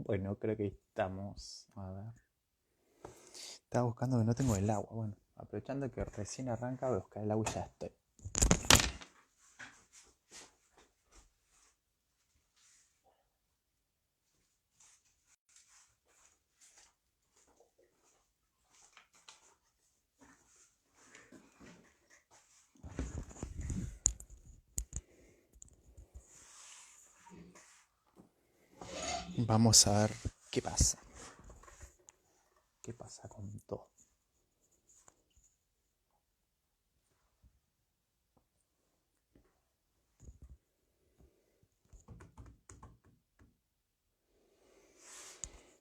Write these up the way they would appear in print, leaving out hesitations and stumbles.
Bueno, creo que estamos. A ver. Estaba buscando que no tengo el agua. Bueno, aprovechando que recién arranca, voy a buscar el agua y ya estoy. Vamos a ver qué pasa. ¿Qué pasa con todo?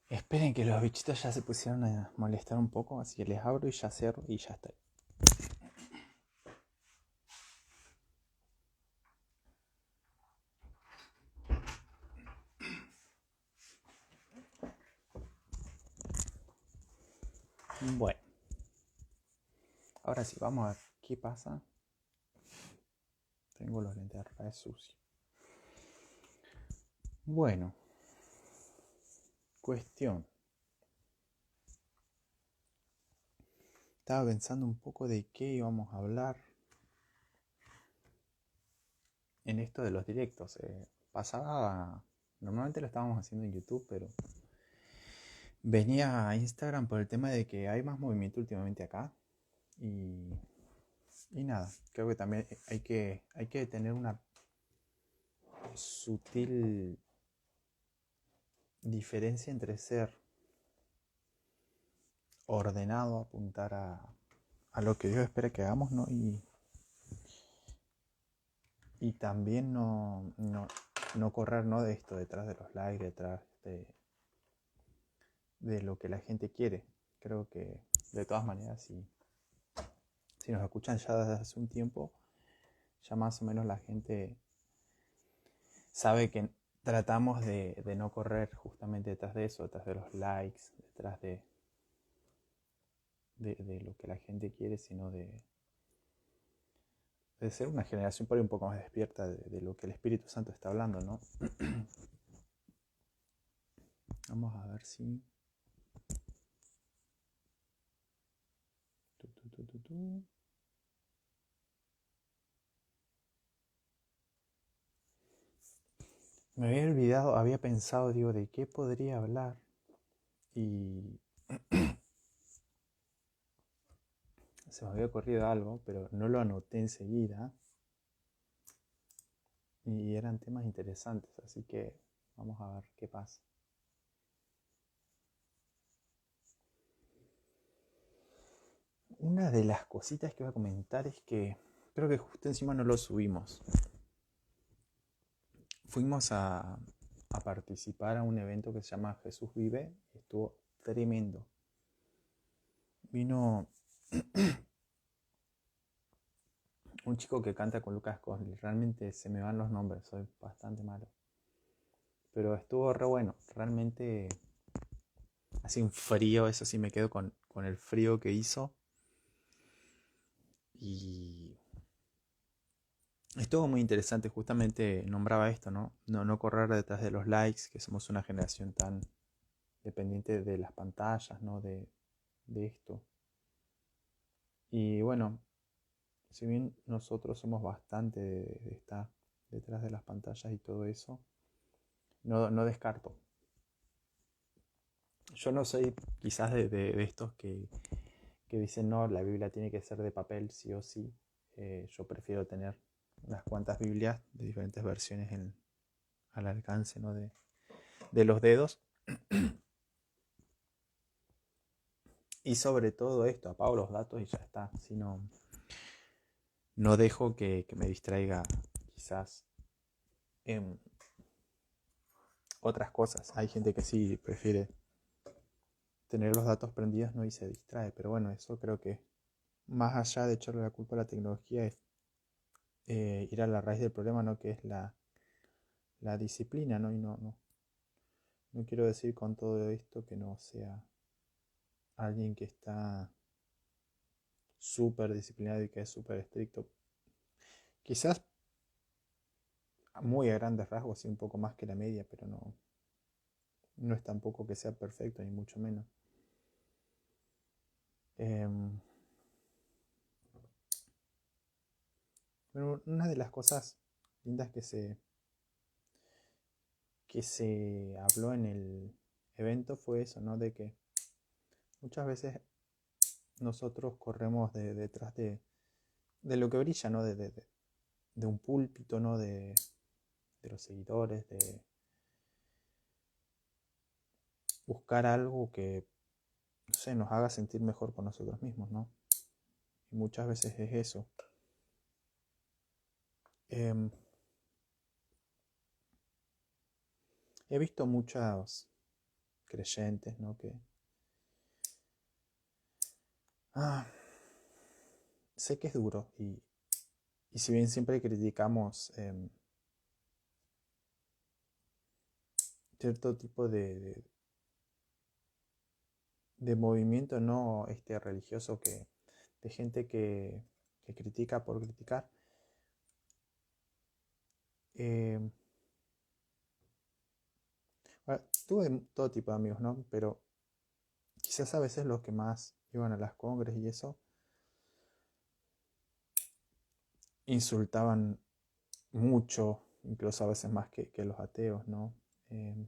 Esperen que los bichitos ya se pusieron a molestar un poco, así que les abro y ya cierro y ya estoy. Bueno, ahora sí, vamos a ver qué pasa. Tengo los lentes de sucios. Bueno, cuestión. Estaba pensando un poco de qué íbamos a hablar en esto de los directos. Normalmente lo estábamos haciendo en YouTube, pero venía a Instagram por el tema de que hay más movimiento últimamente acá. Y, y nada, creo que también hay que tener una sutil diferencia entre ser ordenado, apuntar a lo que Dios espera que hagamos, ¿no? Y también no correr, ¿no? De esto, detrás de los likes, detrás de lo que la gente quiere. Creo que de todas maneras, si nos escuchan ya desde hace un tiempo, ya más o menos la gente sabe que tratamos de no correr justamente detrás de eso, detrás de los likes, detrás de lo que la gente quiere, sino de ser una generación por ahí un poco más despierta de lo que el Espíritu Santo está hablando, ¿no? Vamos a ver si... Tu, tu, tu, tu, tu. Me había olvidado, había pensado, digo, de qué podría hablar y se me había ocurrido algo, pero no lo anoté enseguida y eran temas interesantes, así que vamos a ver qué pasa. Una de las cositas que voy a comentar es que creo que justo encima no lo subimos. Fuimos a participar a un evento que se llama Jesús Vive y estuvo tremendo. Vino un chico que canta con Lucas Cosley. Realmente se me van los nombres, soy bastante malo. Pero estuvo re bueno. Realmente hace un frío, eso sí me quedo con el frío que hizo. Y estuvo muy interesante, justamente nombraba esto, ¿no? No correr detrás de los likes, que somos una generación tan dependiente de las pantallas, ¿no? De esto. Y bueno, si bien nosotros somos bastante de estar detrás de las pantallas y todo eso, no descarto. Yo no soy quizás de estos que dicen no, la Biblia tiene que ser de papel sí o sí. Yo prefiero tener unas cuantas Biblias de diferentes versiones al alcance, ¿no? de los dedos. Y sobre todo esto, apago los datos y ya está. Si no dejo que me distraiga quizás en otras cosas. Hay gente que sí prefiere tener los datos prendidos, ¿no? Y se distrae. Pero bueno, eso creo que más allá de echarle la culpa a la tecnología es ir a la raíz del problema, ¿no? Que es la disciplina, ¿no? Y no quiero decir con todo esto que no sea alguien que está súper disciplinado y que es súper estricto. Quizás muy a grandes rasgos, sí, un poco más que la media, pero no es tampoco que sea perfecto, ni mucho menos. Em, Pero una de las cosas lindas que se habló en el evento fue eso, ¿no? De que muchas veces nosotros corremos detrás de lo que brilla, ¿no? De un púlpito, ¿no? De los seguidores, de buscar algo que, no sé, nos haga sentir mejor con nosotros mismos, ¿no? Y muchas veces es eso. Em, He visto muchos creyentes, ¿no? Que ah, sé que es duro y si bien siempre criticamos cierto tipo de movimiento no religioso de gente que critica por criticar, eh, bueno, tuve todo tipo de amigos, ¿no? Pero quizás a veces los que más iban a las congres y eso insultaban mucho, incluso a veces más que los ateos, ¿no? Eh,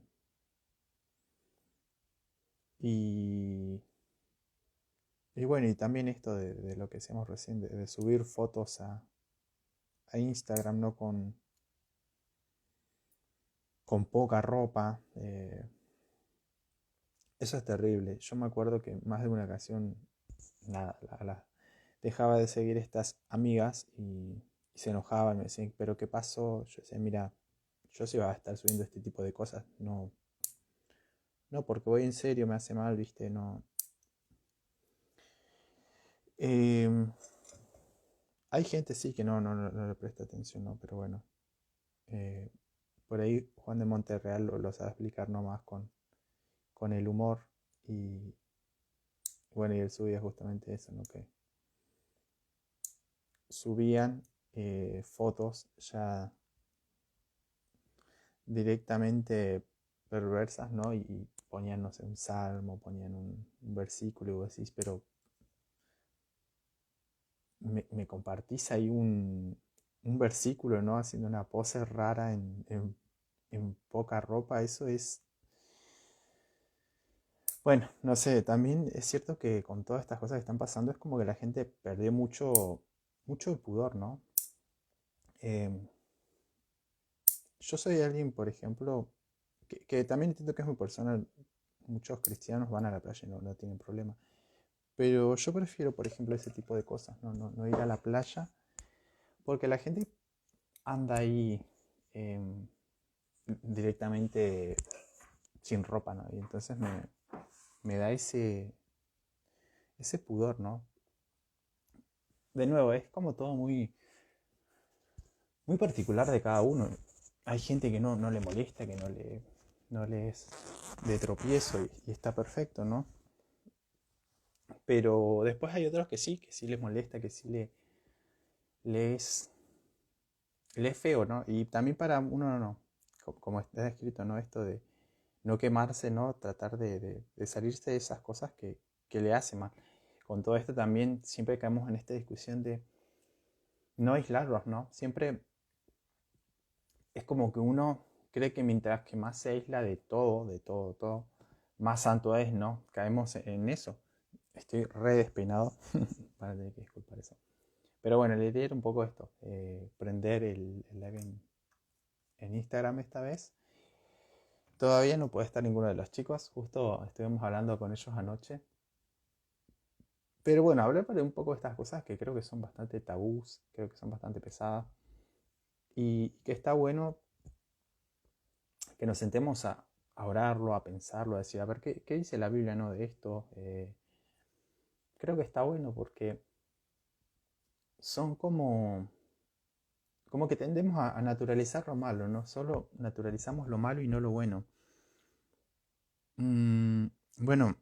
y, y bueno, y también esto de lo que decíamos recién, de subir fotos a Instagram, ¿no? Con poca ropa. Eso es terrible. Yo me acuerdo que más de una ocasión, nada, dejaba de seguir estas amigas y se enojaban, me decían, pero ¿qué pasó? Yo decía, mira, yo sí iba a estar subiendo este tipo de cosas, no, no, porque voy en serio, me hace mal, viste, no. Em, Hay gente sí que no le presta atención, ¿no? Pero bueno, eh, por ahí Juan de Monterreal lo sabe explicar nomás con el humor y bueno, y él subía justamente eso, ¿no? Que subían fotos ya directamente perversas, ¿no? Y ponían, no sé, un salmo, ponían un versículo y vos decís, pero me compartís ahí un versículo, ¿no? Haciendo una pose rara en poca ropa, eso es... Bueno, no sé, también es cierto que con todas estas cosas que están pasando es como que la gente perdió mucho el pudor, ¿no? Eh, yo soy alguien, por ejemplo, que también entiendo que es muy personal. Muchos cristianos van a la playa y no tienen problema. Pero yo prefiero, por ejemplo, ese tipo de cosas, no ir a la playa, porque la gente anda ahí eh, directamente sin ropa, ¿no? Y entonces me da ese pudor, ¿no? De nuevo, es como todo muy particular de cada uno. Hay gente que no le molesta, que no le es de tropiezo y está perfecto, ¿no? Pero después hay otros que sí les molesta, que sí les, les feo, ¿no? Y también para uno no, como está escrito, ¿no? Esto de no quemarse, ¿no? Tratar de salirse de esas cosas que le hacen mal. Con todo esto también siempre caemos en esta discusión de no aislarlos, ¿no? Siempre es como que uno cree que mientras que más se aísla de todo, más santo es, ¿no? Caemos en eso. Estoy re despeinado para tener que disculpar eso. Pero bueno, la idea era un poco esto, prender el live en Instagram esta vez. Todavía no puede estar ninguno de los chicos, justo estuvimos hablando con ellos anoche. Pero bueno, hablar de un poco de estas cosas que creo que son bastante tabús, creo que son bastante pesadas. Y que está bueno que nos sentemos a orarlo, a pensarlo, a decir, a ver, ¿qué dice la Biblia, no, de esto? Creo que está bueno porque son como que tendemos a naturalizar lo malo, ¿no? Solo naturalizamos lo malo y no lo bueno. Mm, bueno,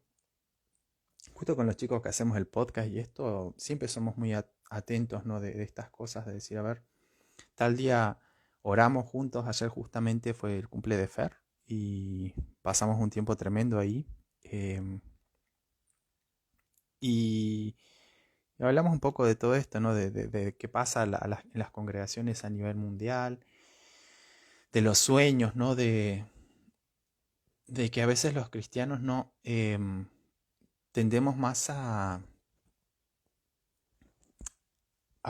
justo con los chicos que hacemos el podcast y esto, siempre somos muy atentos, ¿no? De estas cosas, de decir, a ver, tal día oramos juntos, ayer justamente fue el cumple de Fer y pasamos un tiempo tremendo ahí. em, y hablamos un poco de todo esto, ¿no? De qué pasa en las congregaciones a nivel mundial, de los sueños, ¿no? De que a veces los cristianos no tendemos más a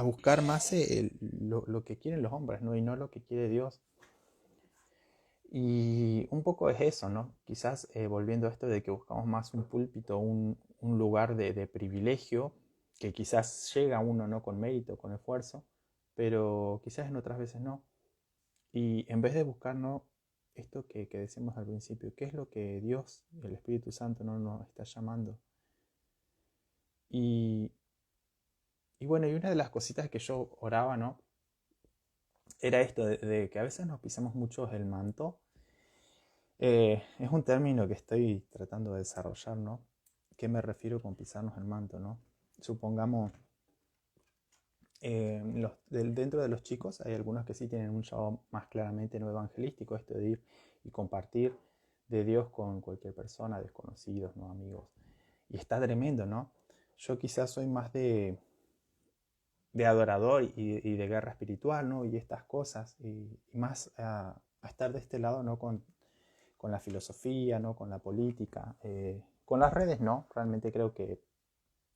buscar más lo que quieren los hombres, ¿no? Y no lo que quiere Dios. Y un poco es eso, ¿no? Quizás volviendo a esto de que buscamos más un púlpito, un lugar de privilegio, que quizás llega a uno, ¿no? Con mérito, con esfuerzo, pero quizás en otras veces no. Y en vez de buscar, ¿no? Esto que decimos al principio, ¿qué es lo que Dios, el Espíritu Santo, no nos está llamando? Y, y bueno, y una de las cositas que yo oraba, ¿no? Era esto de que a veces nos pisamos mucho el manto. Es un término que estoy tratando de desarrollar, ¿no? ¿Qué me refiero con pisarnos el manto, ¿no? Supongamos, dentro de los chicos hay algunos que sí tienen un llamado más claramente no evangelístico, esto de ir y compartir de Dios con cualquier persona, desconocidos, no amigos. Y está tremendo, ¿no? Yo quizás soy más de adorador y de guerra espiritual, ¿no? Y estas cosas, y más a estar de este lado, ¿no? Con la filosofía, ¿no? Con la política, con las redes, no. Realmente creo que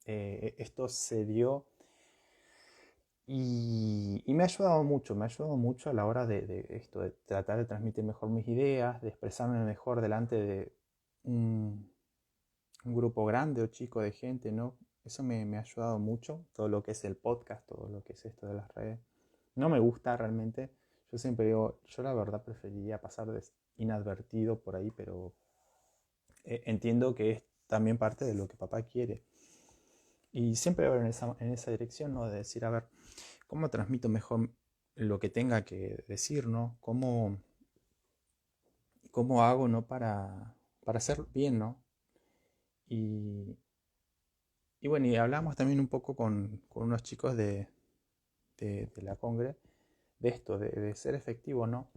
esto se dio y me ha ayudado mucho a la hora de esto, de tratar de transmitir mejor mis ideas, de expresarme mejor delante de un, un grupo grande o chico de gente, ¿no? Eso me ha ayudado mucho, todo lo que es el podcast, todo lo que es esto de las redes. No me gusta realmente, yo siempre digo, yo la verdad preferiría pasar inadvertido por ahí, pero entiendo que es también parte de lo que papá quiere. Y siempre voy en esa dirección, ¿no? De decir, a ver, ¿cómo transmito mejor lo que tenga que decir, ¿no? ¿Cómo hago, ¿no? Para hacer bien, ¿no? Y, y bueno, y hablamos también un poco con unos chicos de la Congre de esto, de ser efectivo, ¿no?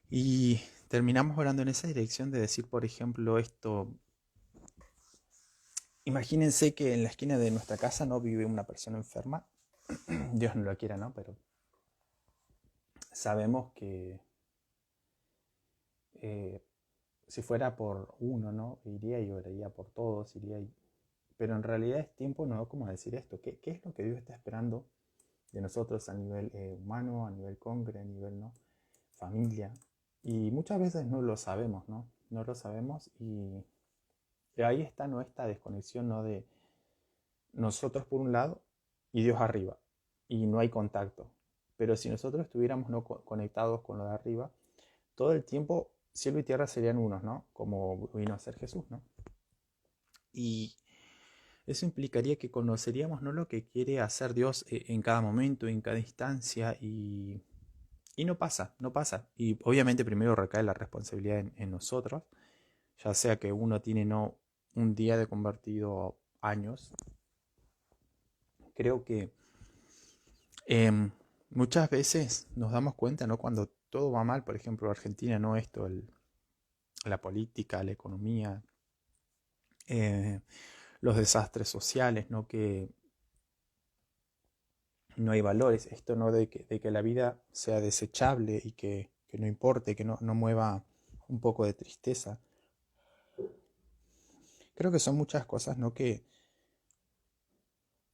Y terminamos orando en esa dirección de decir, por ejemplo, esto, imagínense que en la esquina de nuestra casa no vive una persona enferma, Dios no lo quiera, ¿no? Pero sabemos que eh, si fuera por uno, ¿no? Iría y oraría por todos, pero en realidad es tiempo, ¿no? Como decir esto, ¿qué es lo que Dios está esperando de nosotros a nivel humano, a nivel congre, a nivel, ¿no? Familia? Y muchas veces no lo sabemos, ¿no? No lo sabemos y ahí está, ¿no? Esta desconexión, ¿no? De nosotros por un lado y Dios arriba y no hay contacto. Pero si nosotros estuviéramos no conectados con lo de arriba, todo el tiempo cielo y tierra serían unos, ¿no? Como vino a ser Jesús, ¿no? Y eso implicaría que conoceríamos, ¿no? Lo que quiere hacer Dios en cada momento, en cada instancia y no pasa, no pasa. Y obviamente primero recae la responsabilidad en nosotros, ya sea que uno tiene no un día de convertido años. Creo que eh, muchas veces nos damos cuenta, ¿no? Cuando todo va mal, por ejemplo, Argentina, ¿no? Esto, la política, la economía, eh, los desastres sociales, ¿no? Que no hay valores, esto no de que la vida sea desechable y que no importe, que no mueva un poco de tristeza. Creo que son muchas cosas, ¿no? Que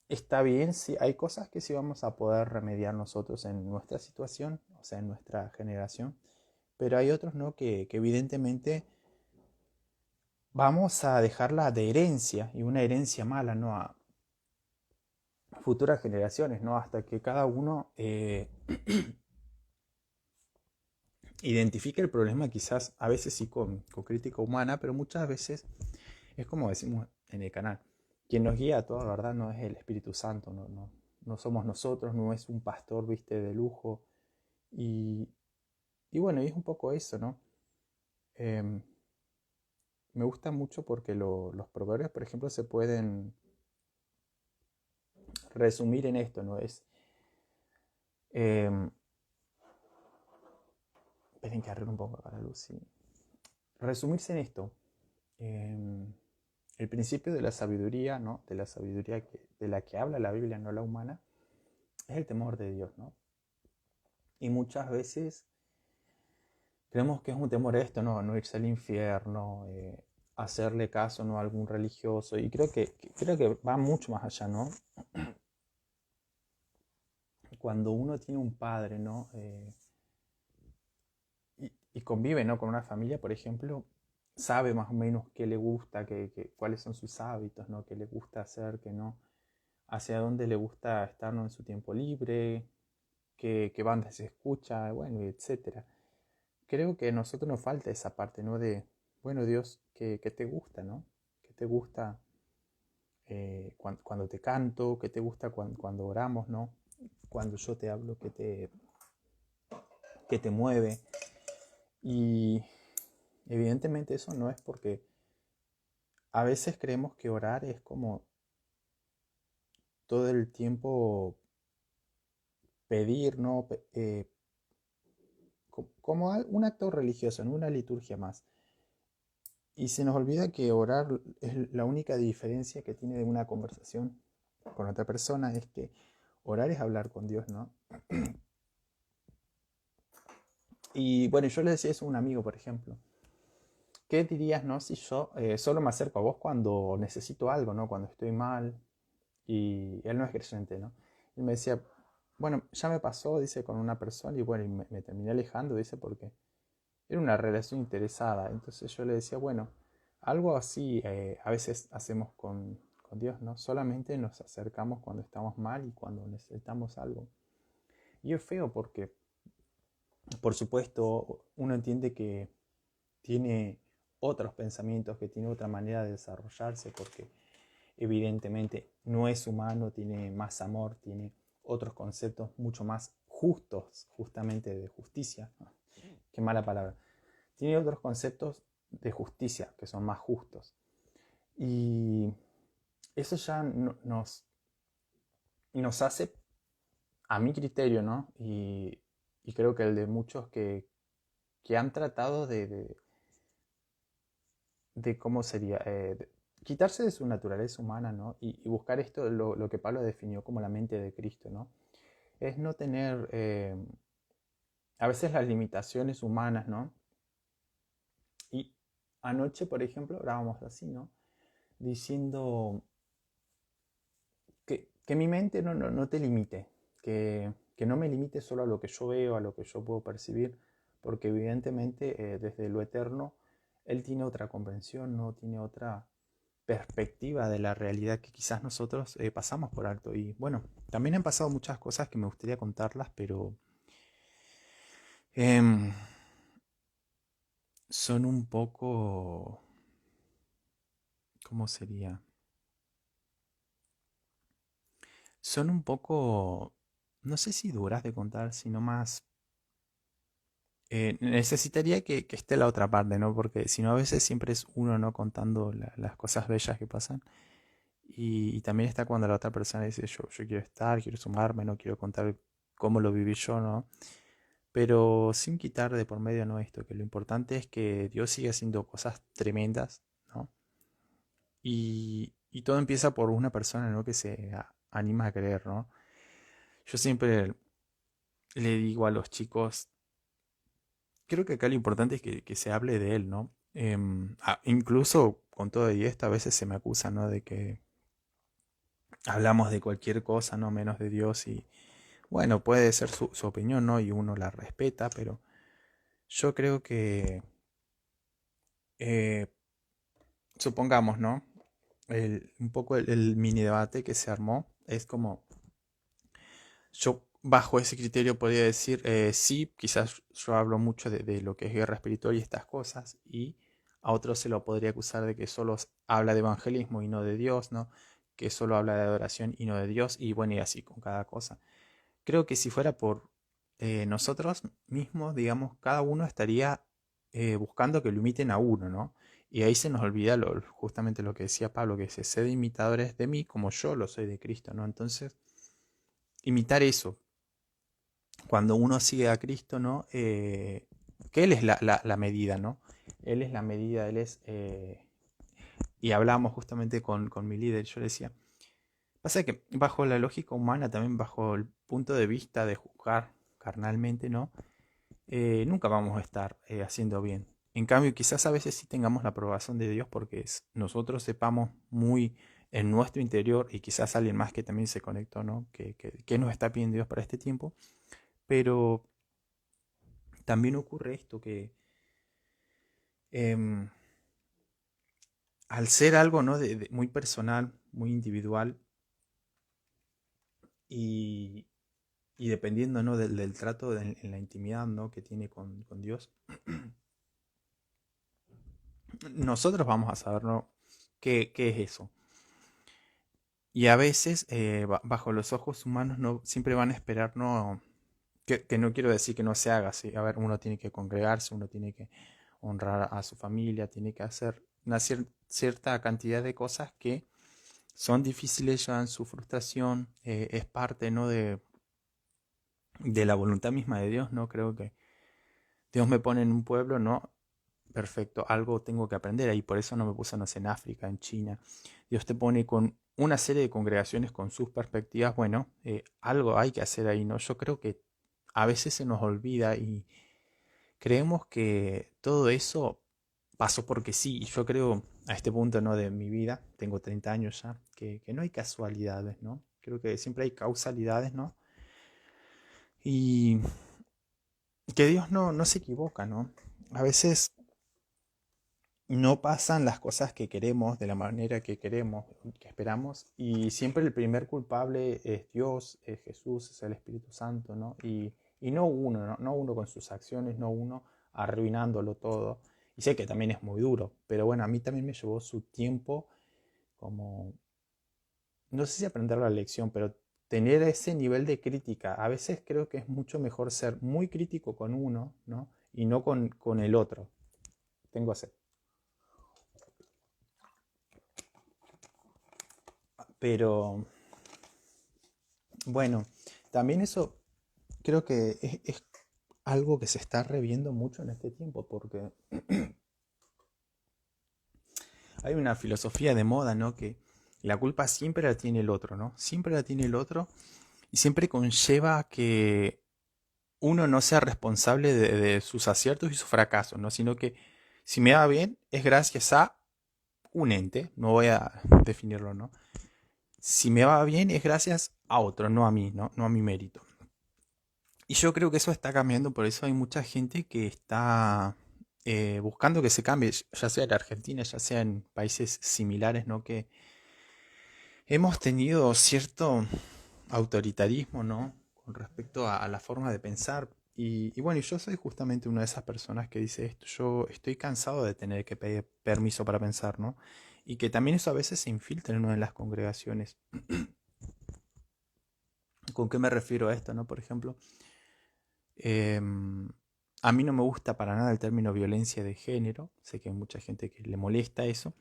está bien, sí, hay cosas que sí vamos a poder remediar nosotros en nuestra situación, o sea, en nuestra generación, pero hay otros, ¿no? Que evidentemente vamos a dejarla de herencia y una herencia mala, ¿no? A futuras generaciones, ¿no? Hasta que cada uno identifique el problema, quizás a veces sí con crítica humana, pero muchas veces es como decimos en el canal, quien nos guía a toda verdad no es el Espíritu Santo, no somos nosotros, no es un pastor, viste, de lujo. Y, y bueno, y es un poco eso, ¿no? Eh, Me gusta mucho porque los proverbios, por ejemplo, se pueden resumir en esto, ¿no? Es eh, Esperen que arregle un poco acá la luz, sí. Resumirse en esto. El principio de la sabiduría, ¿no? De la sabiduría de la que habla la Biblia, no la humana, es el temor de Dios, ¿no? Y muchas veces creemos que es un temor esto, no irse al infierno, hacerle caso, ¿no? A algún religioso. Y creo que va mucho más allá, ¿no? Cuando uno tiene un padre, ¿no? Y convive, ¿no? Con una familia, por ejemplo, sabe más o menos qué le gusta, cuáles son sus hábitos, ¿no? Qué le gusta hacer, qué no, hacia dónde le gusta estar, ¿no? En su tiempo libre, qué bandas se escucha, bueno, etcétera. Creo que a nosotros nos falta esa parte, ¿no? De, bueno, Dios, ¿qué te gusta, ¿no? ¿Qué te gusta cuando te canto? ¿Qué te gusta cuando oramos, ¿no? Cuando yo te hablo, ¿qué te mueve? Y evidentemente eso no es porque a veces creemos que orar es como todo el tiempo pedir, ¿no? Como un acto religioso, en una liturgia más. Y se nos olvida que orar es la única diferencia que tiene de una conversación con otra persona, es que orar es hablar con Dios, ¿no? Y bueno, yo le decía eso a un amigo, por ejemplo. ¿Qué dirías, no? Si yo solo me acerco a vos cuando necesito algo, ¿no? Cuando estoy mal. Y él no es creyente, ¿no? Y me decía, bueno, ya me pasó, dice, con una persona y bueno, y me terminé alejando, dice, porque era una relación interesada. Entonces yo le decía, bueno, algo así a veces hacemos con Dios, ¿no? Solamente nos acercamos cuando estamos mal y cuando necesitamos algo. Y es feo porque, por supuesto, uno entiende que tiene otros pensamientos, que tiene otra manera de desarrollarse, porque evidentemente no es humano, tiene más amor, tiene otros conceptos mucho más justos, justamente de justicia. Qué mala palabra. Tiene otros conceptos de justicia que son más justos. Y eso ya nos hace, a mi criterio, ¿no? Y creo que el de muchos que han tratado de cómo sería, quitarse de su naturaleza humana, ¿no? Y buscar esto, lo que Pablo definió como la mente de Cristo, ¿no? Es no tener a veces las limitaciones humanas, ¿no? Y anoche, por ejemplo, hablábamos así, ¿no? Diciendo que mi mente no te limite, que no me limite solo a lo que yo veo, a lo que yo puedo percibir, porque evidentemente desde lo eterno él tiene otra comprensión, no tiene otra perspectiva de la realidad que quizás nosotros pasamos por alto. Y bueno, también han pasado muchas cosas que me gustaría contarlas, pero em, son un poco, ¿cómo sería? Son un poco, no sé si duras de contar, sino más necesitaría que esté la otra parte, ¿no? Porque si no, a veces siempre es uno, ¿no? Contando las cosas bellas que pasan. Y también está cuando la otra persona dice, yo quiero estar, quiero sumarme, no quiero contar cómo lo viví yo, ¿no? Pero sin quitar de por medio, ¿no? Esto, que lo importante es que Dios sigue haciendo cosas tremendas, ¿no? Y todo empieza por una persona, ¿no? Que se anima a creer, ¿no? Yo siempre le digo a los chicos, creo que acá lo importante es que se hable de él, ¿no? Incluso con todo y esto a veces se me acusa, ¿no? De que hablamos de cualquier cosa, no menos de Dios y bueno, puede ser su opinión, ¿no? Y uno la respeta, pero yo creo que, eh, supongamos, ¿no? Un poco el mini debate que se armó es como, yo bajo ese criterio podría decir, sí, quizás yo hablo mucho de lo que es guerra espiritual y estas cosas, y a otros se lo podría acusar de que solo habla de evangelismo y no de Dios, ¿no? Que solo habla de adoración y no de Dios, y bueno, y así con cada cosa. Creo que si fuera por nosotros mismos, digamos, cada uno estaría buscando que lo imiten a uno, ¿no? Y ahí se nos olvida justamente lo que decía Pablo, que se sed imitadores de mí como yo lo soy de Cristo, ¿no? Entonces, imitar eso, cuando uno sigue a Cristo, ¿no? que Él es la medida, ¿no? Él es la medida, Él es... y hablamos justamente con mi líder, yo le decía, pasa que bajo la lógica humana, también bajo el punto de vista de juzgar carnalmente, ¿no? Nunca vamos a estar haciendo bien. En cambio, quizás a veces sí tengamos la aprobación de Dios porque nosotros sepamos muy en nuestro interior y quizás alguien más que también se conectó, ¿no? Que nos está pidiendo Dios para este tiempo. Pero también ocurre esto que em, al ser algo, ¿no? Muy personal, muy individual y, y dependiendo, ¿no? del trato en la intimidad, ¿no? que tiene con Dios, nosotros vamos a saber, ¿no? ¿Qué es eso? Y a veces, bajo los ojos humanos, no siempre van a esperar, no, que no quiero decir que no se haga, ¿sí? A ver, uno tiene que congregarse, uno tiene que honrar a su familia, tiene que hacer una cierta cantidad de cosas que son difíciles, llevan su frustración, es parte, ¿no? de la voluntad misma de Dios, ¿no? Creo que Dios me pone en un pueblo, ¿no? Perfecto, algo tengo que aprender ahí, por eso no me puse, no sé, en África, en China. Dios te pone con una serie de congregaciones con sus perspectivas, bueno, algo hay que hacer ahí, ¿no? Yo creo que a veces se nos olvida y creemos que todo eso pasó porque sí, y yo creo a este punto, ¿no? de mi vida, tengo 30 años ya, que no hay casualidades, ¿no? Creo que siempre hay causalidades, ¿no? Y que Dios no se equivoca, ¿no? A veces no pasan las cosas que queremos de la manera que queremos, que esperamos, y siempre el primer culpable es Dios, es Jesús, es el Espíritu Santo, ¿no? Y no uno, ¿no? No uno con sus acciones, no uno arruinándolo todo. Y sé que también es muy duro, pero bueno, a mí también me llevó su tiempo como, no sé si aprender la lección, pero tener ese nivel de crítica. A veces creo que es mucho mejor ser muy crítico con uno, ¿no? Y no con el otro. Tengo sed. Pero bueno, también eso creo que es algo que se está reviendo mucho en este tiempo, porque hay una filosofía de moda, ¿no? Que la culpa siempre la tiene el otro, ¿no? Siempre la tiene el otro y siempre conlleva que uno no sea responsable de sus aciertos y sus fracasos, ¿no? Sino que si me va bien es gracias a un ente, no voy a definirlo, ¿no? Si me va bien es gracias a otro, no a mí, ¿no? No a mi mérito. Y yo creo que eso está cambiando, por eso hay mucha gente que está buscando que se cambie, ya sea en Argentina, ya sea en países similares, ¿no? Que hemos tenido cierto autoritarismo, ¿no? Con respecto a la forma de pensar. Y bueno, yo soy justamente una de esas personas que dice esto. Yo estoy cansado de tener que pedir permiso para pensar, ¿no? Y que también eso a veces se infiltra en una de las congregaciones. ¿Con qué me refiero a esto, no? Por ejemplo, em, a mí no me gusta para nada el término violencia de género. Sé que hay mucha gente que le molesta eso.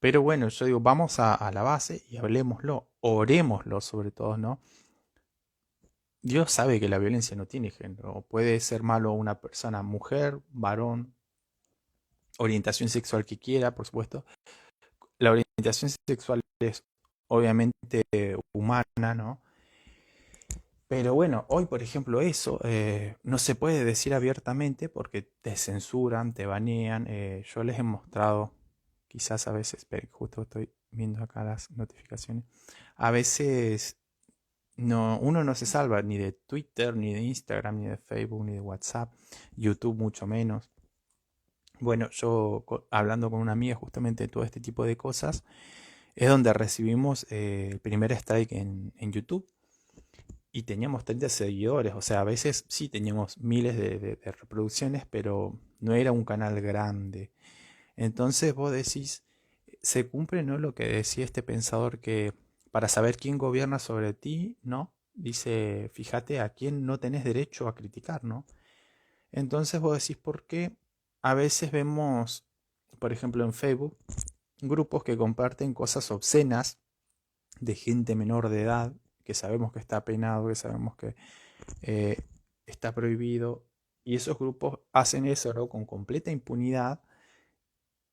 Pero bueno, yo digo, vamos a la base y hablemoslo, orémoslo sobre todo, ¿no? Dios sabe que la violencia no tiene género. Puede ser malo una persona, mujer, varón, orientación sexual que quiera, por supuesto. La orientación sexual es obviamente humana, ¿no? Pero bueno, hoy por ejemplo eso no se puede decir abiertamente porque te censuran, te banean. Yo les he mostrado, quizás a veces, pero justo estoy viendo acá las notificaciones, a veces no, uno no se salva ni de Twitter, ni de Instagram, ni de Facebook, ni de WhatsApp, YouTube mucho menos. Bueno, yo hablando con una amiga justamente de todo este tipo de cosas, es donde recibimos el primer strike en YouTube y teníamos 30 seguidores, o sea, a veces sí teníamos miles de reproducciones, pero no era un canal grande. Entonces vos decís, se cumple, ¿no? Lo que decía este pensador que para saber quién gobierna sobre ti, ¿no? Dice, fíjate a quién no tenés derecho a criticar, ¿no? Entonces vos decís, ¿por qué a veces vemos, por ejemplo, en Facebook, grupos que comparten cosas obscenas de gente menor de edad, que sabemos que está penado, que sabemos que eh, está prohibido, Y esos grupos hacen eso, ¿no?, con completa impunidad.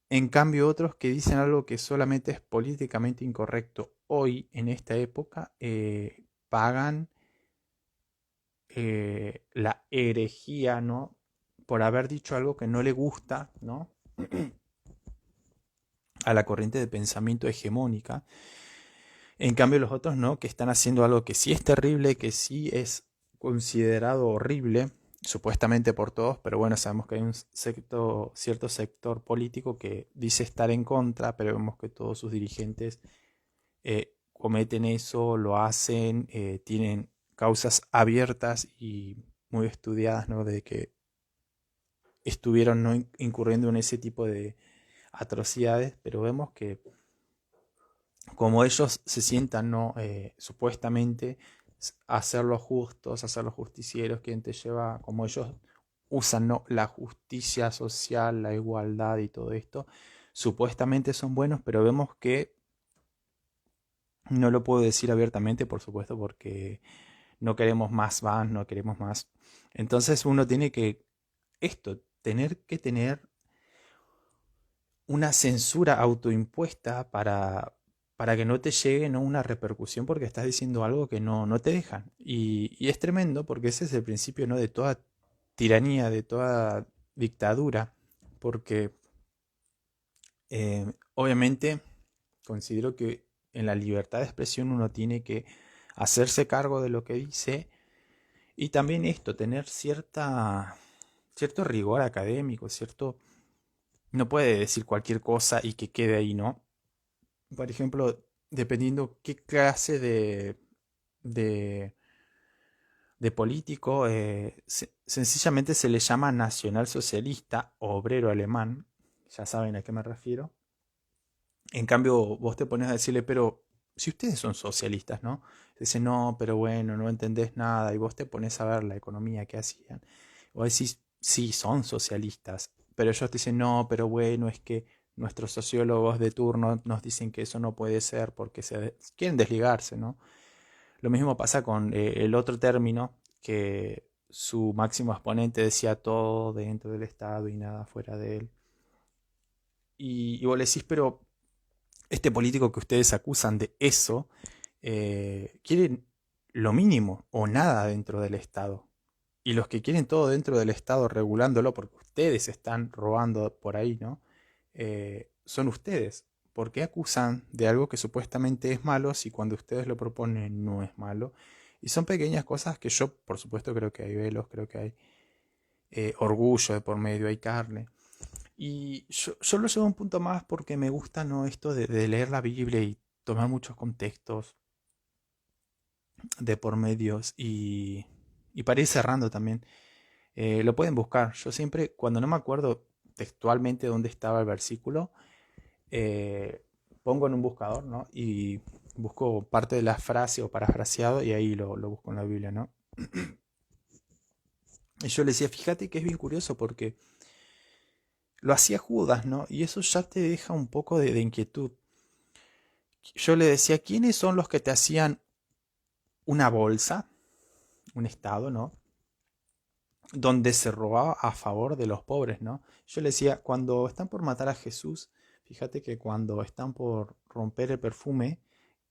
En cambio, otros que dicen algo que solamente es políticamente incorrecto hoy, en esta época, pagan la herejía, ¿no?, por haber dicho algo que no le gusta, ¿no?, a la corriente de pensamiento hegemónica. En cambio, los otros no, que están haciendo algo que sí es terrible, que sí es considerado horrible, supuestamente por todos, pero bueno, sabemos que hay un cierto sector político que dice estar en contra, pero vemos que todos sus dirigentes cometen eso, lo hacen, tienen causas abiertas y muy estudiadas, ¿no?, de que estuvieron, ¿no?, incurriendo en ese tipo de atrocidades, pero vemos que como ellos se sientan, ¿no?, supuestamente hacer los justos, hacer los justicieros, quien te lleva, como ellos usan, ¿no?, la justicia social, la igualdad y todo esto, supuestamente son buenos, pero vemos que no lo puedo decir abiertamente, por supuesto, porque no queremos más bans, no queremos más. Entonces uno tiene que, tener que tener una censura autoimpuesta para que no te llegue, ¿no?, una repercusión porque estás diciendo algo que no te dejan. Y es tremendo porque ese es el principio, ¿no?, de toda tiranía, de toda dictadura, porque obviamente considero que en la libertad de expresión uno tiene que hacerse cargo de lo que dice y también tener cierto rigor académico, no puede decir cualquier cosa y que quede ahí, ¿no? Por ejemplo, dependiendo qué clase de, de político, sencillamente se le llama nacionalsocialista, obrero alemán, ya saben a qué me refiero. En cambio, vos te pones a decirle, pero si ustedes son socialistas, ¿no? Dicen, no, pero bueno, no entendés nada, y vos te pones a ver la economía que hacían. Vos decís, sí, son socialistas, pero ellos te dicen, no, pero bueno, es que nuestros sociólogos de turno nos dicen que eso no puede ser porque quieren desligarse, ¿no? Lo mismo pasa con el otro término, que su máximo exponente decía todo dentro del Estado y nada fuera de él. Y vos le decís, pero este político que ustedes acusan de eso, quieren lo mínimo o nada dentro del Estado. Y los que quieren todo dentro del Estado regulándolo, porque ustedes están robando por ahí, ¿no? Son ustedes. ¿Por qué acusan de algo que supuestamente es malo si cuando ustedes lo proponen no es malo? Y son pequeñas cosas que yo, por supuesto, creo que hay velos, creo que hay orgullo de por medio, hay carne. Y yo lo llevo a un punto más porque me gusta, ¿no?, esto de leer la Biblia y tomar muchos contextos de por medios y para ir cerrando también. Lo pueden buscar. Yo siempre, cuando no me acuerdo textualmente dónde estaba el versículo, eh, pongo en un buscador, ¿no?, y busco parte de la frase o parafraseado y ahí lo busco en la Biblia, ¿no? Y yo le decía, fíjate que es bien curioso porque lo hacía Judas, ¿no? Y eso ya te deja un poco de inquietud. Yo le decía, ¿quiénes son los que te hacían una bolsa, un estado, ¿no?, donde se robaba a favor de los pobres, ¿no? Yo le decía, cuando están por matar a Jesús, fíjate que cuando están por romper el perfume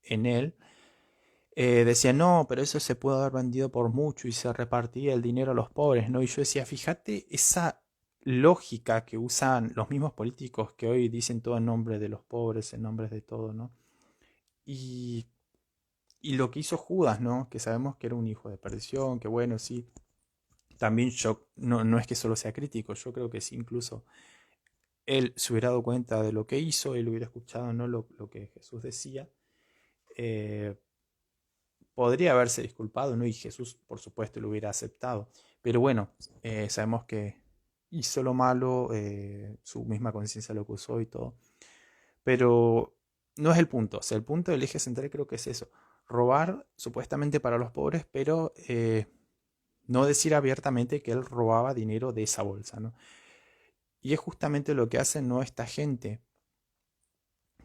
en él, decía, no, pero eso se puede haber vendido por mucho y se repartía el dinero a los pobres, ¿no? Y yo decía, fíjate esa lógica que usan los mismos políticos que hoy dicen todo en nombre de los pobres, en nombre de todo, ¿no? Y, y lo que hizo Judas, ¿no? Que sabemos que era un hijo de perdición, que bueno, sí. También yo, no es que solo sea crítico, yo creo que sí, incluso él se hubiera dado cuenta de lo que hizo, él hubiera escuchado, ¿no?, lo que Jesús decía, eh, podría haberse disculpado, ¿no? Y Jesús, por supuesto, lo hubiera aceptado. Pero bueno, sabemos que hizo lo malo, su misma conciencia lo acusó y todo. Pero no es el punto. O sea, el punto del eje central creo que es eso. Robar supuestamente para los pobres, pero no decir abiertamente que él robaba dinero de esa bolsa, ¿no? Y es justamente lo que hacen, ¿no?, esta gente,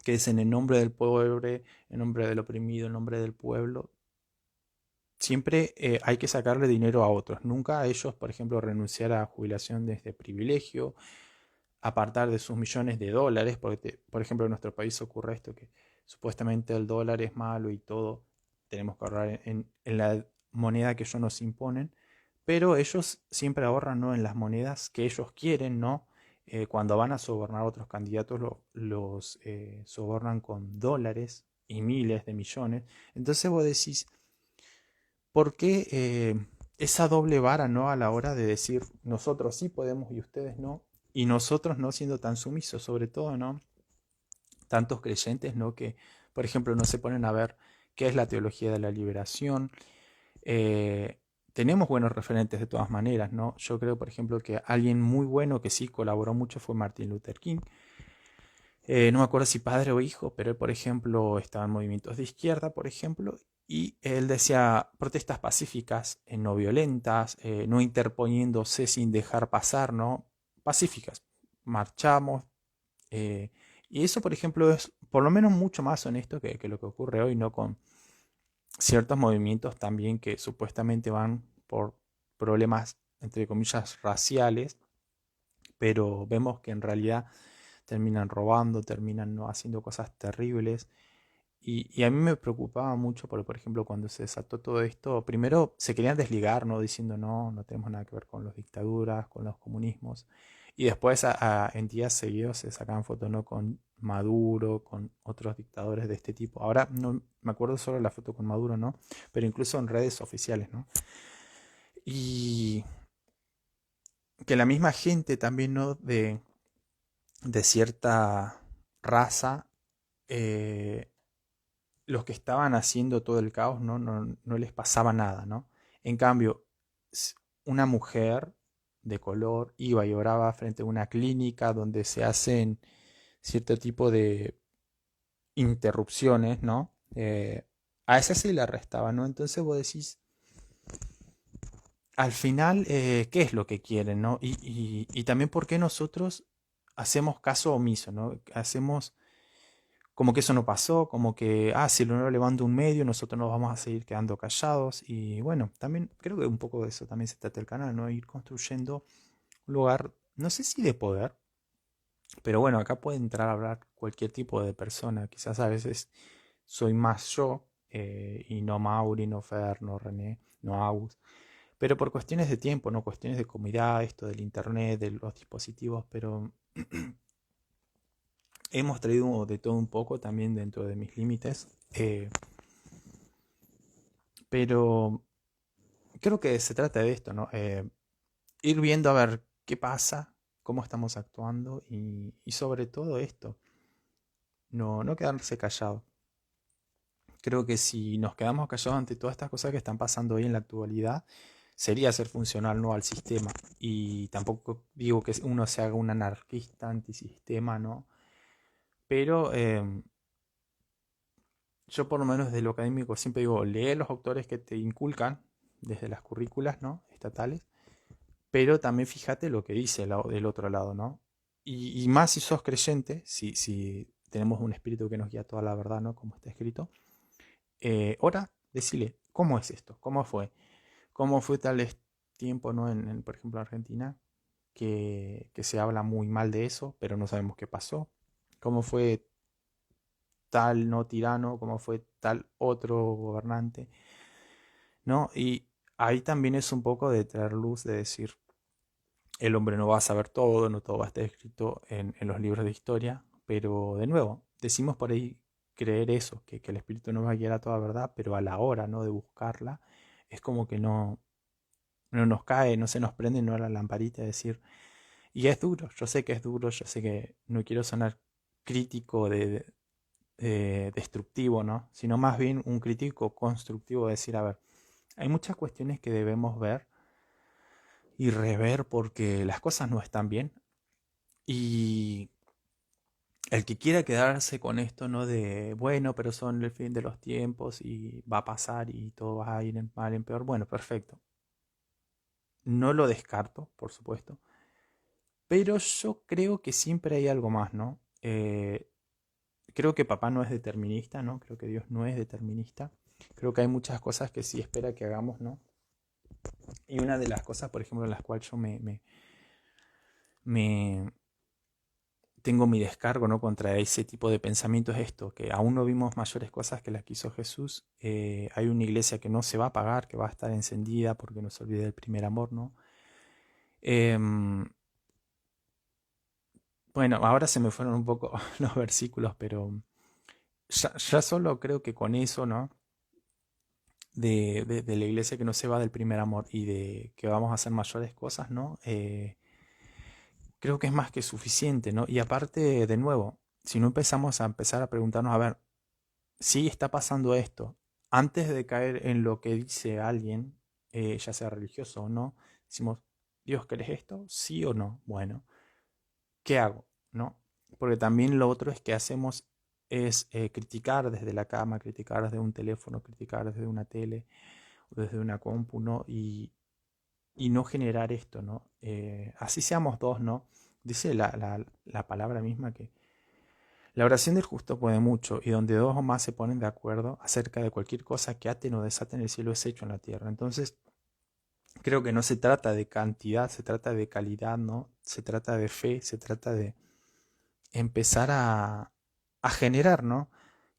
que es en el nombre del pobre, en nombre del oprimido, en nombre del pueblo, siempre hay que sacarle dinero a otros, nunca a ellos, por ejemplo, renunciar a jubilación desde privilegio, apartar de sus millones de dólares, porque, por ejemplo, en nuestro país ocurre esto, que supuestamente el dólar es malo y todo, tenemos que ahorrar en la moneda que ellos nos imponen, pero ellos siempre ahorran, ¿no?, en las monedas que ellos quieren, ¿no? Cuando van a sobornar a otros candidatos, los sobornan con dólares y miles de millones. Entonces vos decís, ¿por qué esa doble vara, ¿no?, a la hora de decir nosotros sí podemos y ustedes no? Y nosotros no siendo tan sumisos, sobre todo, ¿no? Tantos creyentes, ¿no? Que, por ejemplo, no se ponen a ver qué es la teología de la liberación. Eh, Tenemos buenos referentes de todas maneras, ¿no? Yo creo, por ejemplo, que alguien muy bueno que sí colaboró mucho fue Martin Luther King. No me acuerdo si padre o hijo, pero él, por ejemplo, estaba en movimientos de izquierda, por ejemplo, y él decía protestas pacíficas, no violentas, no interponiéndose sin dejar pasar, ¿no? Pacíficas. Marchamos. eh, y eso, por ejemplo, es por lo menos mucho más honesto que lo que ocurre hoy, ¿no? Con ciertos movimientos también que supuestamente van por problemas, entre comillas, raciales, pero vemos que en realidad terminan robando, terminan, ¿no?, haciendo cosas terribles. Y a mí me preocupaba mucho porque, por ejemplo, cuando se desató todo esto, primero se querían desligar, ¿no? Diciendo no, no tenemos nada que ver con las dictaduras, con los comunismos. Y después en días seguidos se sacaban fotos, ¿no?, con Maduro, con otros dictadores de este tipo. Ahora no me acuerdo solo de la foto con Maduro, ¿no? Pero incluso en redes oficiales, ¿no? Y que la misma gente también, ¿no?, de cierta raza, eh, los que estaban haciendo todo el caos, no les pasaba nada, ¿no? En cambio, una mujer de color iba y oraba frente a una clínica donde se hacen cierto tipo de interrupciones, ¿no? A esa se le arrestaba, ¿no? Entonces vos decís, al final, ¿qué es lo que quieren, no? Y también por qué nosotros hacemos caso omiso, ¿no? Hacemos como que eso no pasó, como que, si lo levanta un medio, nosotros nos vamos a seguir quedando callados. Y bueno, también creo que un poco de eso también se trata el canal, ¿no? Ir construyendo un lugar, no sé si de poder, pero bueno, acá puede entrar a hablar cualquier tipo de persona. Quizás a veces soy más yo, y no Mauri, no Fer, no René, no Agus. Pero por cuestiones de tiempo, no cuestiones de comodidad, esto del internet, de los dispositivos, pero hemos traído de todo un poco también dentro de mis límites. Pero creo que se trata de esto, ¿no? Ir viendo a ver qué pasa, cómo estamos actuando y sobre todo esto, no quedarse callado. Creo que si nos quedamos callados ante todas estas cosas que están pasando hoy en la actualidad, sería ser funcional, no al sistema. Y tampoco digo que uno se haga un anarquista antisistema, ¿no? Pero yo por lo menos de lo académico siempre digo, lee los autores que te inculcan desde las currículas, ¿no?, estatales, pero también fíjate lo que dice del otro lado, ¿no? Y más si sos creyente, si tenemos un espíritu que nos guía toda la verdad, ¿no?, como está escrito, ora, decile, ¿cómo es esto? ¿Cómo fue? ¿Cómo fue tal tiempo, ¿no?, por ejemplo, en Argentina, que se habla muy mal de eso, pero no sabemos qué pasó? ¿Cómo fue tal no tirano, como fue tal otro gobernante, ¿no? Y ahí también es un poco de traer luz, de decir, el hombre no va a saber todo, no todo va a estar escrito en los libros de historia, pero de nuevo, decimos por ahí creer eso, que el espíritu nos va a guiar a toda verdad, pero a la hora, ¿no?, de buscarla, es como que no nos cae, no se nos prende, no la lamparita de decir, y es duro, yo sé que es duro, yo sé que no quiero sonar crítico destructivo, ¿no? Sino más bien un crítico constructivo, de decir, a ver, hay muchas cuestiones que debemos ver y rever porque las cosas no están bien. Y el que quiera quedarse con esto, ¿no?, de, bueno, pero son el fin de los tiempos y va a pasar y todo va a ir en mal, en peor, bueno, perfecto. No lo descarto, por supuesto. Pero yo creo que siempre hay algo más, ¿no? Creo que papá no es determinista, ¿no? Creo que Dios no es determinista. Creo que hay muchas cosas que sí espera que hagamos, ¿no? Y una de las cosas, por ejemplo, en las cuales yo me tengo mi descargo, ¿no? Contra ese tipo de pensamiento es esto, que aún no vimos mayores cosas que las que hizo Jesús. Hay una iglesia que no se va a apagar, que va a estar encendida porque no se olvide del primer amor, ¿no? Em, bueno, ahora se me fueron un poco los versículos, pero ya solo creo que con eso, ¿no? De la iglesia que no se va del primer amor y de que vamos a hacer mayores cosas, ¿no? Creo que es más que suficiente, ¿no? Y aparte, de nuevo, si no empezar a preguntarnos, a ver, si está pasando esto, antes de caer en lo que dice alguien, ya sea religioso o no, decimos, Dios, ¿querés esto? ¿Sí o no? Bueno, ¿qué hago? ¿No? Porque también lo otro es que hacemos es criticar desde la cama, criticar desde un teléfono, criticar desde una tele, desde una compu, ¿no? Y no generar esto, ¿no? Así seamos dos, ¿no? Dice la palabra misma que la oración del justo puede mucho, y donde dos o más se ponen de acuerdo acerca de cualquier cosa que aten o desaten el cielo es hecho en la tierra. Entonces, creo que no se trata de cantidad, se trata de calidad, ¿no? Se trata de fe, se trata de empezar a generar, ¿no?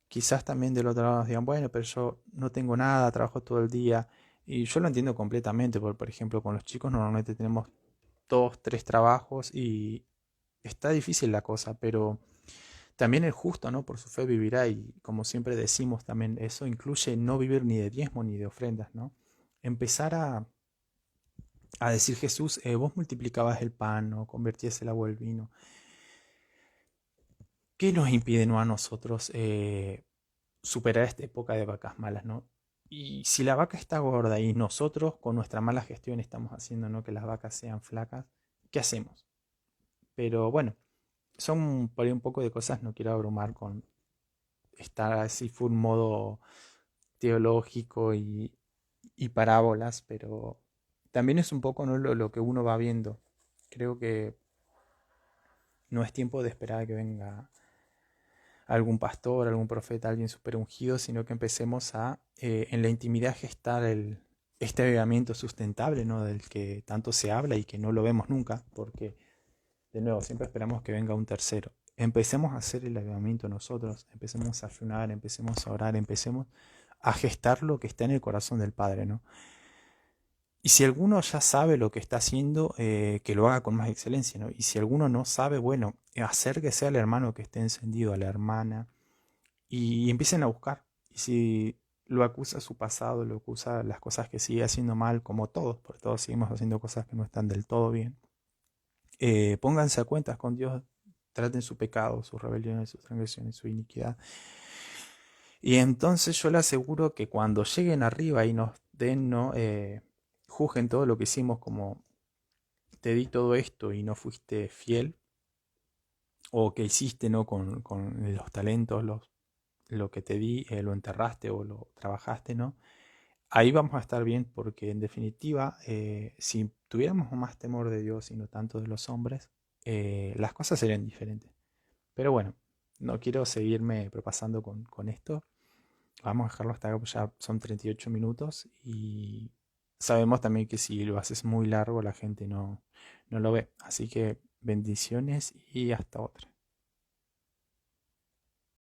Quizás también del otro lado nos digan, bueno, pero yo no tengo nada, trabajo todo el día. Y yo lo entiendo completamente, porque por ejemplo con los chicos normalmente tenemos dos, tres trabajos y está difícil la cosa, pero también el justo, ¿no? Por su fe vivirá y como siempre decimos también, eso incluye no vivir ni de diezmo ni de ofrendas, ¿no? Empezar a decir Jesús, vos multiplicabas el pan, ¿no? Convertías el agua en vino. ¿Qué nos impide, no a nosotros superar esta época de vacas malas, ¿no? Y si la vaca está gorda y nosotros con nuestra mala gestión estamos haciendo, ¿no? Que las vacas sean flacas, ¿qué hacemos? Pero bueno, son por ahí un poco de cosas, no quiero abrumar con estar así full modo teológico y parábolas, pero también es un poco, ¿no? Lo que uno va viendo. Creo que no es tiempo de esperar a que venga algún pastor, algún profeta, alguien súper ungido, sino que empecemos en la intimidad, gestar este avivamiento sustentable, ¿no? Del que tanto se habla y que no lo vemos nunca, porque, de nuevo, siempre esperamos que venga un tercero. Empecemos a hacer el avivamiento nosotros, empecemos a ayunar, empecemos a orar, empecemos a gestar lo que está en el corazón del Padre, ¿no? Y si alguno ya sabe lo que está haciendo, que lo haga con más excelencia, ¿no? Y si alguno no sabe, bueno, acérquese al hermano que esté encendido, a la hermana, y empiecen a buscar. Y si lo acusa su pasado, lo acusa las cosas que sigue haciendo mal, como todos, porque todos seguimos haciendo cosas que no están del todo bien, pónganse a cuentas con Dios, traten su pecado, sus rebeliones, sus transgresiones, su iniquidad. Y entonces yo le aseguro que cuando lleguen arriba y nos den, ¿no? Juzguen todo lo que hicimos como te di todo esto y no fuiste fiel, o que hiciste, ¿no? Con los talentos, lo que te di, lo enterraste o lo trabajaste, ¿no? Ahí vamos a estar bien porque en definitiva, si tuviéramos más temor de Dios y no tanto de los hombres, las cosas serían diferentes. Pero bueno, no quiero seguirme propasando con esto. Vamos a dejarlo hasta acá, pues ya son 38 minutos y sabemos también que si lo haces muy largo la gente no lo ve. Así que bendiciones y hasta otra.